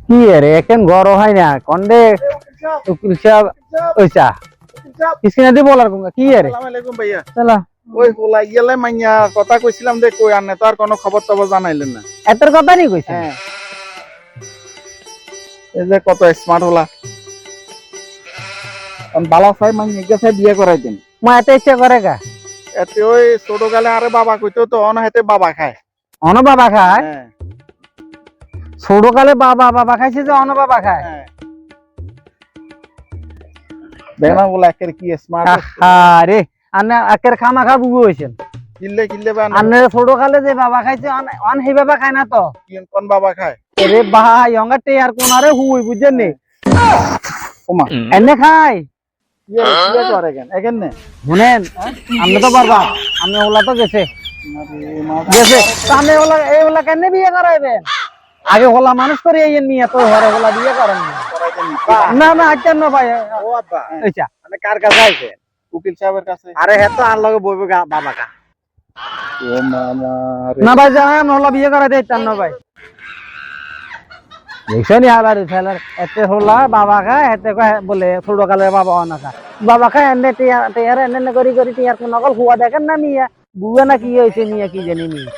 কি রে এখন গরম হয় না কন্ডে উকিল সাহেব ওইসা কিসকিনা দি বলার কোন কি রে আসসালামু আলাইকুম ভাইয়া। চলো ওই হোলা ইয়েলে মাইয়া কথা কইছিলাম যে কই আনে তো আর কোনো খবর টবর জানাইলেন না। এতর কথা নি কইছে হ্যাঁ এই যে কত স্মার্ট হোলা বালা চাই মাইয়া গেছে বিয়ে করাই দেন। মা এত ইচ্ছা করে কা এতে ওই ছোট গালে আরে বাবা কইতো তো অন হাতে বাবা খায়। অন বাবা খায় হ্যাঁ ছোট কালে বাবা বাবা খাইছে যে অন বাবা খায় হ্যাঁ বেনা বলা একের কি স্মার্ট আরে আন্না আকের খামা খা বুগু হইছেন কিল্লে কিল্লে বা আন্নে ছোট কালে যে বাবা খাইছে অন হে বাবা খায় না তো কোন বাবা খায়। আরে ভাই অঙ্গাতে আর কোন আরে হুই বুঝছেন নি ওমা এনে খায় ইয়ে করে কেন একেন নে শুনেন আপনি তো পারবা আমি ওলা তো গেছে তো আপনি ওলা এই ওলা কেন বিয়ে করাইবেন আগে ওলা মানুষ করে এই নিয়ে তো ঘরে ওলা বিয়ে করেন না না আচ্ছা না ভাই ও আব্বা আচ্ছা মানে কার কাছে আইছে উকিল সাহেবের কাছে। আরে হে তো আর লগে বইবে বাবা কা ও মামা রে না ভাই যাই আমি ওলা বিয়ে করাই দিতাম না ভাই দেখছেন আবার ছেলের এতে হলা বাবা খায় এতে বলে ছোট কালে বাবা না খায় বাবা খায় এনে টিয়ার এনে করি করি টিয়ার নকল হুয়া দেখেন না মিয়া বুয়া না কি হয়েছে মিয়া কি জানি মিয়া